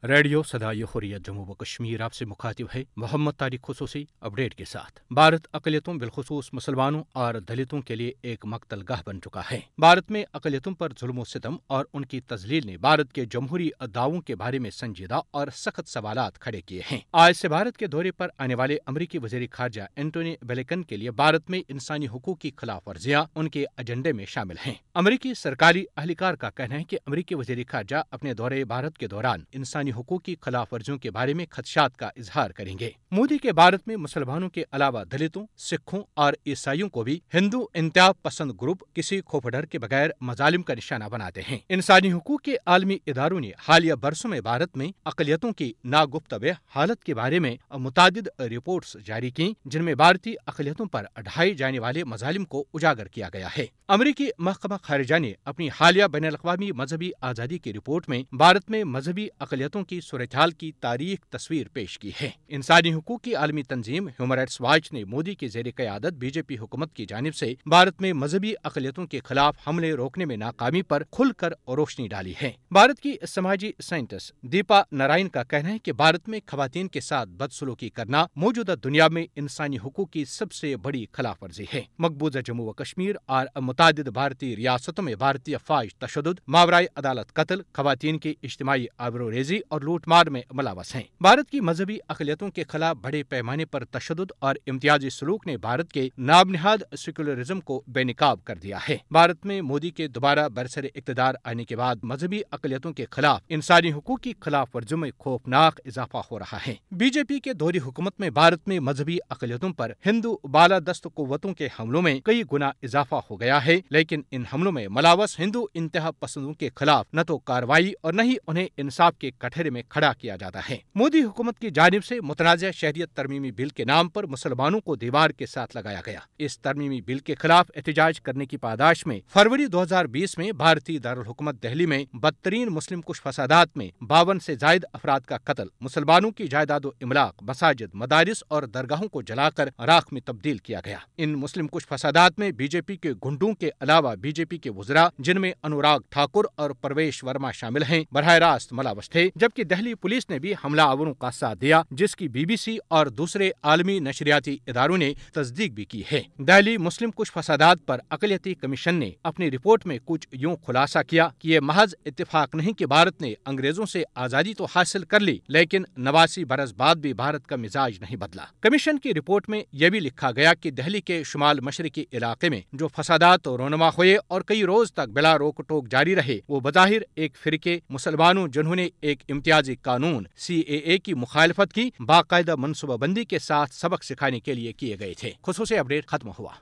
Radio صدائے حریت جموں و کشمیر آپ سے مخاطب ہے محمد طارق خصوصی اپڈیٹ کے ساتھ۔ بھارت اقلیتوں بالخصوص مسلمانوں اور دلتوں کے لیے ایک مقتل گاہ بن چکا ہے۔ بھارت میں اقلیتوں پر ظلم و ستم اور ان کی تذلیل نے بھارت کے جمہوری دعووں کے بارے میں سنجیدہ اور سخت سوالات کھڑے کیے ہیں۔ آج سے بھارت کے دورے پر آنے والے امریکی وزیر خارجہ اینٹونی بلنکن کے لیے بھارت میں انسانی حقوق کی خلاف ورزیاں ان کے ایجنڈے میں شامل ہیں۔ امریکی سرکاری اہلکار کا کہنا ہے کہ امریکی وزیر خارجہ اپنے دورے بھارت کے دوران انسانی حقوق کی خلاف ورزیوں کے بارے میں خدشات کا اظہار کریں گے۔ مودی کے بھارت میں مسلمانوں کے علاوہ دلتوں، سکھوں اور عیسائیوں کو بھی ہندو انتہا پسند گروپ کسی خوف ڈر کے بغیر مظالم کا نشانہ بناتے ہیں۔ انسانی حقوق کے عالمی اداروں نے حالیہ برسوں میں بھارت میں اقلیتوں کی ناگفتگو حالت کے بارے میں متعدد رپورٹس جاری کی، جن میں بھارتی اقلیتوں پر ڈھائے جانے والے مظالم کو اجاگر کیا گیا ہے۔ امریکی محکمہ خارجہ نے اپنی حالیہ بین الاقوامی مذہبی آزادی کی رپورٹ میں بھارت میں مذہبی اقلیتوں کی صورتحال کی تاریخ تصویر پیش کی ہے۔ انسانی حقوق کی عالمی تنظیم ہیومن رائٹس واچ نے مودی کے زیر قیادت بی جے پی حکومت کی جانب سے بھارت میں مذہبی اقلیتوں کے خلاف حملے روکنے میں ناکامی پر کھل کر روشنی ڈالی ہے۔ بھارت کی سماجی سائنٹسٹ دیپا نارائن کا کہنا ہے کہ بھارت میں خواتین کے ساتھ بدسلوکی کرنا موجودہ دنیا میں انسانی حقوق کی سب سے بڑی خلاف ورزی ہے۔ مقبوضہ جموں و کشمیر اور متعدد بھارتی ریاستوں میں بھارتی فوج تشدد، ماورائے عدالت قتل، خواتین کی اجتماعی آبروریزی اور لوٹ مار میں ملوث ہیں۔ بھارت کی مذہبی اقلیتوں کے خلاف بڑے پیمانے پر تشدد اور امتیازی سلوک نے بھارت کے ناب نہاد سیکولرزم کو بے نقاب کر دیا ہے۔ بھارت میں مودی کے دوبارہ برسر اقتدار آنے کے بعد مذہبی اقلیتوں کے خلاف انسانی حقوق کی خلاف ورزیوں میں خوفناک اضافہ ہو رہا ہے۔ بی جے پی کے دوری حکومت میں بھارت میں مذہبی اقلیتوں پر ہندو بالادست قوتوں کے حملوں میں کئی گنا اضافہ ہو گیا ہے، لیکن ان حملوں میں ملوث ہندو انتہا پسندوں کے خلاف نہ تو کارروائی اور نہ ہی انہیں انصاف کے کٹہرے میں کھڑا کیا جاتا ہے۔ مودی حکومت کی جانب سے متنازع شہریت ترمیمی بل کے نام پر مسلمانوں کو دیوار کے ساتھ لگایا گیا۔ اس ترمیمی بل کے خلاف احتجاج کرنے کی پاداش میں فروری 2020 میں بھارتی دارالحکومت دہلی میں بدترین مسلم کش فسادات میں 52 سے زائد افراد کا قتل، مسلمانوں کی جائیداد و املاک، مساجد، مدارس اور درگاہوں کو جلا کر راکھ میں تبدیل کیا گیا۔ ان مسلم کش فسادات میں بی جے پی کے گنڈوں کے علاوہ بی جے پی کے وزراء، جن میں انوراگ ٹھاکر اور پرویش ورما شامل ہیں، براہ راست ملوث تھے، جبکہ دہلی پولیس نے بھی حملہ آوروں کا ساتھ دیا، جس کی بی بی سی اور دوسرے عالمی نشریاتی اداروں نے تصدیق بھی کی ہے۔ دہلی مسلم کش فسادات پر اقلیتی کمیشن نے اپنی رپورٹ میں کچھ یوں خلاصہ کیا کہ یہ محض اتفاق نہیں کہ بھارت نے انگریزوں سے آزادی تو حاصل کر لی، لیکن 89 برس بعد بھی بھارت کا مزاج نہیں بدلا۔ کمیشن کی رپورٹ میں یہ بھی لکھا گیا کہ دہلی کے شمال مشرقی علاقے میں جو فسادات رونما ہوئے اور کئی روز تک بلا روک ٹوک جاری رہے، وہ بظاہر ایک فرقے مسلمانوں جنہوں نے ایک امتیازی قانون CAA کی مخالفت کی، باقاعدہ منصوبہ بندی کے ساتھ سبق سکھانے کے لیے کیے گئے تھے۔ خصوصی اپڈیٹ ختم ہوا۔